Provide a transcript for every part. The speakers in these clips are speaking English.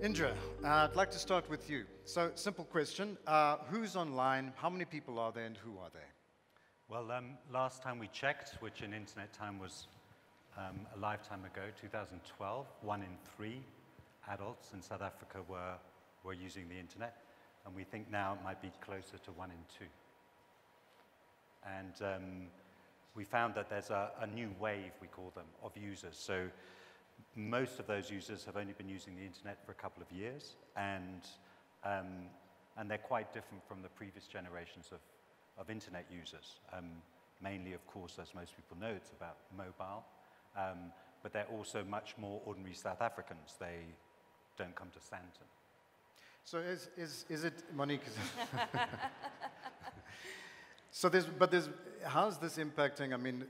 Indra, I'd like to start with you. So, simple question. Who's online? How many people are there and who are they? Well, last time we checked, which in internet time was a lifetime ago, 2012, 1 in 3 adults in South Africa were using the internet. And we think now it might be closer to 1 in 2. And we found that there's a new wave, we call them, of users. So most of those users have only been using the internet for a couple of years, and they're quite different from the previous generations of internet users. Mainly, of course, as most people know, it's about mobile, but they're also much more ordinary South Africans. They don't come to Sandton. So is it, Monique? So how's this impacting? I mean,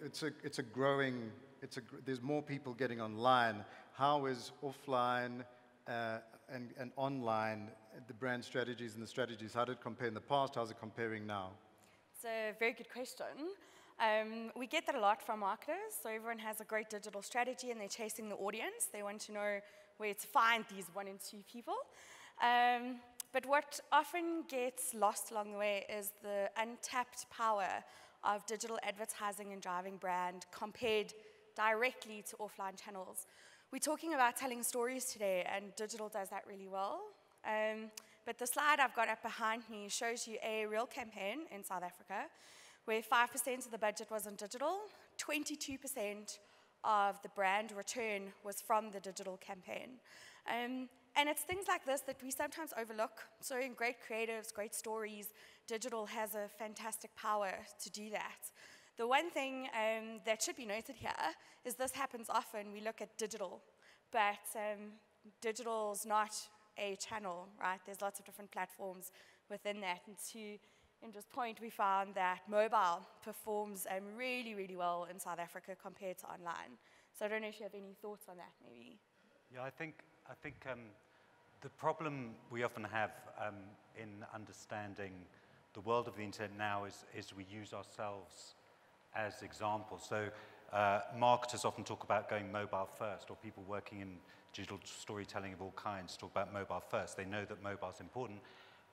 there's more people getting online. How is offline and online, the brand strategies and the strategies, how did it compare in the past? How's it comparing now? It's a very good question. We get that a lot from marketers. So everyone has a great digital strategy and they're chasing the audience. They want to know where to find these 1 in 2 people. But what often gets lost along the way is the untapped power of digital advertising and driving brand compared directly to offline channels. We're talking about telling stories today, and digital does that really well. But the slide I've got up behind me shows you a real campaign in South Africa where 5% of the budget was on digital, 22% of the brand return was from the digital campaign. And it's things like this that we sometimes overlook. So in great creatives, great stories, digital has a fantastic power to do that. The one thing that should be noted here is this happens often. We look at digital, but digital's not a channel, right? There's lots of different platforms within that. And to Indra's point, we found that mobile performs really, really well in South Africa compared to online. So I don't know if you have any thoughts on that, maybe. Yeah, I think the problem we often have in understanding the world of the internet now is we use ourselves as examples. So marketers often talk about going mobile first, or people working in digital storytelling of all kinds talk about mobile first. They know that mobile is important,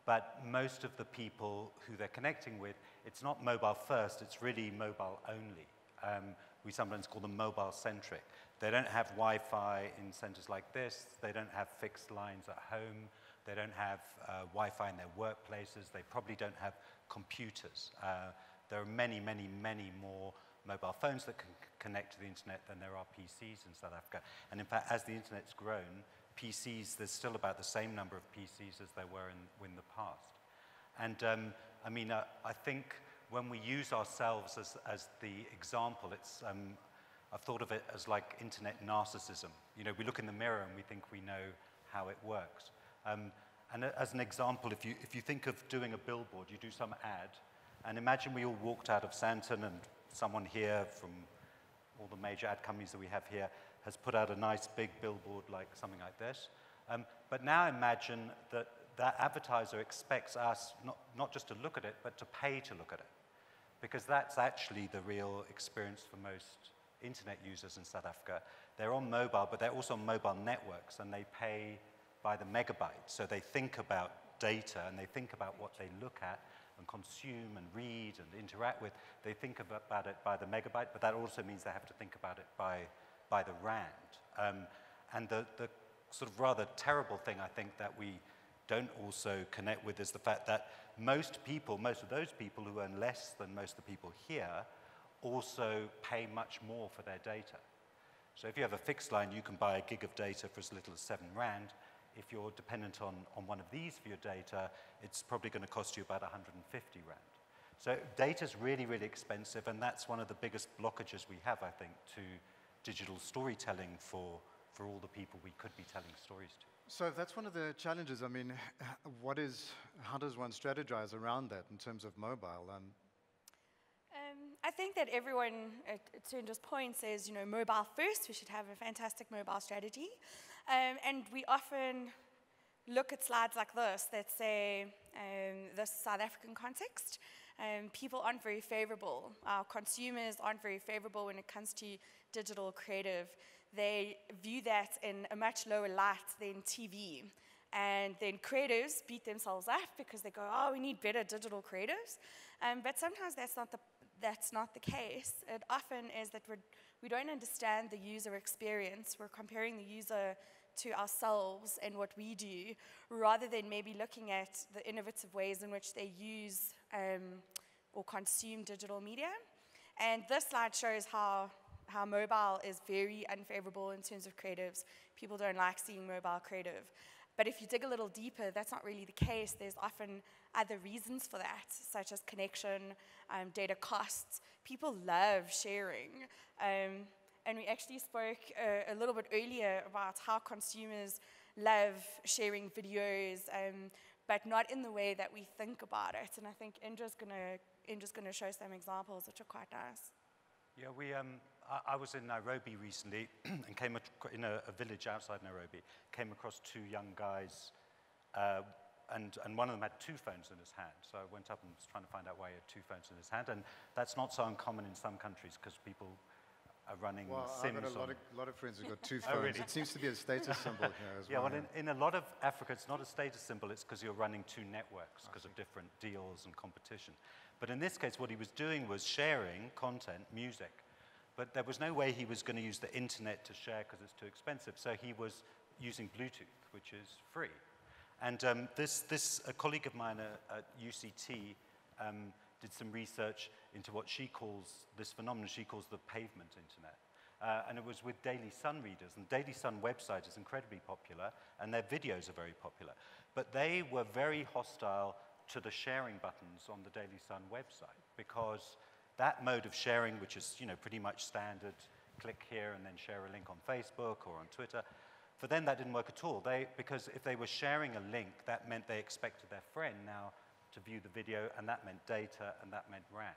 but most of the people who they're connecting with, it's not mobile first, it's really mobile only. We sometimes call them mobile-centric. They don't have Wi-Fi in centers like this. They don't have fixed lines at home. They don't have Wi-Fi in their workplaces. They probably don't have computers. There are many, many, many more mobile phones that can connect to the internet than there are PCs in South Africa. And in fact, as the internet's grown, there's still about the same number of PCs as there were in the past. And I mean, I think when we use ourselves as the example, it's, I've thought of it as like internet narcissism. You know, we look in the mirror and we think we know how it works. And as an example, if you think of doing a billboard, you do some ad, and imagine we all walked out of Sandton and someone here from all the major ad companies that we have here has put out a nice big billboard like something like this. But now imagine that advertiser expects us not just to look at it, but to pay to look at it. Because that's actually the real experience for most internet users in South Africa. They're on mobile, but they're also on mobile networks, and they pay by the megabyte. So they think about data, and they think about what they look at and consume and read and interact with. They think about it by the megabyte, but that also means they have to think about it by the rand. And the sort of rather terrible thing, I think, that we don't also connect with is the fact that most of those people who earn less than most of the people here also pay much more for their data. So if you have a fixed line, you can buy a gig of data for as little as 7 rand. If you're dependent on one of these for your data, it's probably going to cost you about 150 rand. So data's really, really expensive, and that's one of the biggest blockages we have, I think, to digital storytelling for all the people we could be telling stories to. So that's one of the challenges. I mean, how does one strategize around that in terms of mobile? I think that everyone, to Indra's point, says, you know, mobile first. We should have a fantastic mobile strategy. And we often look at slides like this that say this South African context. People aren't very favorable. Our consumers aren't very favorable when it comes to digital creative. They view that in a much lower light than TV. And then creatives beat themselves up because they go, oh, we need better digital creatives. But sometimes that's not the case. It often is that we don't understand the user experience. We're comparing the user to ourselves and what we do, rather than maybe looking at the innovative ways in which they use or consume digital media. And this slide shows how mobile is very unfavorable in terms of creatives. People don't like seeing mobile creative. But if you dig a little deeper, that's not really the case. There's often other reasons for that, such as connection, data costs. People love sharing. And we actually spoke a little bit earlier about how consumers love sharing videos, but not in the way that we think about it. And I think Idra's gonna show some examples which are quite nice. Yeah, I was in Nairobi recently and came in a village outside Nairobi, came across two young guys, and one of them had two phones in his hand. So I went up and was trying to find out why he had two phones in his hand. And that's not so uncommon in some countries because people are running Sims. I've got a lot of friends who've got two phones. Oh, really? It seems to be a status symbol here as well. Yeah, well, in a lot of Africa, it's not a status symbol. It's because you're running two networks because of different deals and competition. But in this case, what he was doing was sharing content, music. But there was no way he was going to use the internet to share because it's too expensive. So he was using Bluetooth, which is free. And a colleague of mine at UCT did some research into what she calls, this phenomenon she calls the pavement internet. And it was with Daily Sun readers. And Daily Sun website is incredibly popular, and their videos are very popular. But they were very hostile to the sharing buttons on the Daily Sun website because that mode of sharing, which is pretty much standard, click here and then share a link on Facebook or on Twitter, for them that didn't work at all. Because if they were sharing a link, that meant they expected their friend now to view the video, and that meant data, and that meant rant.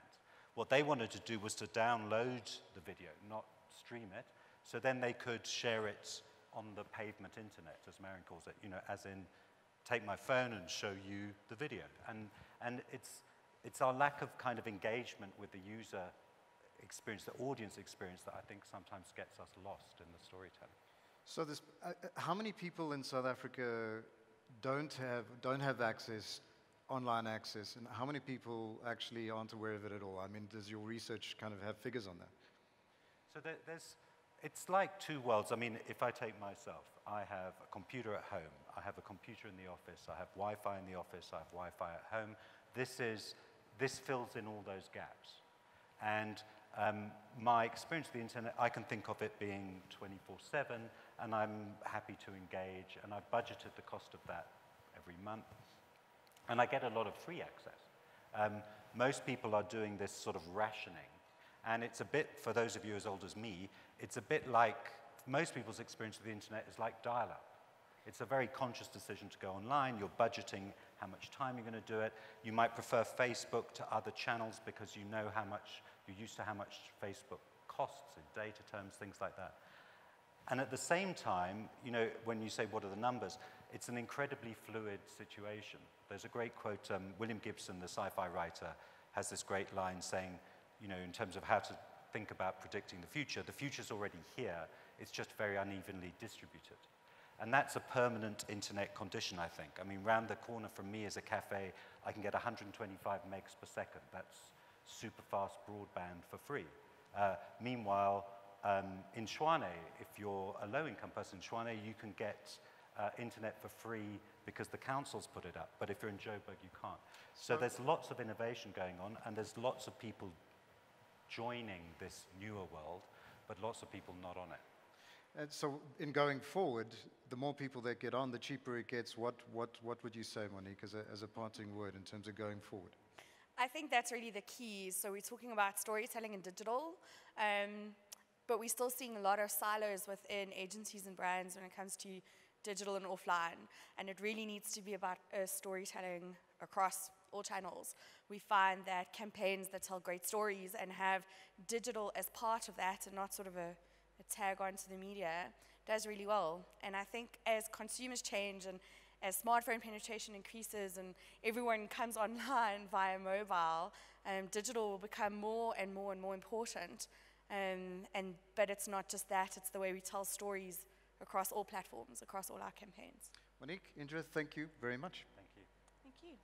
What they wanted to do was to download the video, not stream it, so then they could share it on the pavement internet, as Marion calls it, as in take my phone and show you the video. And it's our lack of kind of engagement with the user experience, the audience experience, that I think sometimes gets us lost in the storytelling. So how many people in South Africa don't have access, online access, and how many people actually aren't aware of it at all? I mean, does your research kind of have figures on that? So it's like two worlds. I mean, if I take myself, I have a computer at home, I have a computer in the office, I have Wi-Fi in the office, I have Wi-Fi at home. This fills in all those gaps. And my experience with the internet, I can think of it being 24/7, and I'm happy to engage, and I've budgeted the cost of that every month. And I get a lot of free access. Most people are doing this sort of rationing. And it's a bit, for those of you as old as me, it's a bit like, most people's experience with the internet is like dial-up. It's a very conscious decision to go online. You're budgeting how much time you're going to do it. You might prefer Facebook to other channels because you know you're used to how much Facebook costs in data terms, things like that. And at the same time, when you say what are the numbers, it's an incredibly fluid situation. There's a great quote, William Gibson, the sci-fi writer, has this great line saying, in terms of how to think about predicting the future's already here, it's just very unevenly distributed. And that's a permanent internet condition, I think. I mean, round the corner from me is a cafe, I can get 125 megs per second. That's super fast broadband for free. Meanwhile, in Tshwane, if you're a low-income person in Tshwane, you can get internet for free because the council's put it up. But if you're in Joburg, you can't. So there's lots of innovation going on, and there's lots of people joining this newer world, but lots of people not on it. And so in going forward, the more people that get on, the cheaper it gets. What would you say, Monique, as a parting word in terms of going forward? I think that's really the key. So we're talking about storytelling and digital, but we're still seeing a lot of silos within agencies and brands when it comes to digital and offline, and it really needs to be about storytelling across all channels. We find that campaigns that tell great stories and have digital as part of that and not sort of a tag onto the media does really well. And I think as consumers change and as smartphone penetration increases and everyone comes online via mobile, digital will become more and more and more important. But it's not just that, it's the way we tell stories across all platforms, across all our campaigns. Monique, Idra, thank you very much. Thank you. Thank you.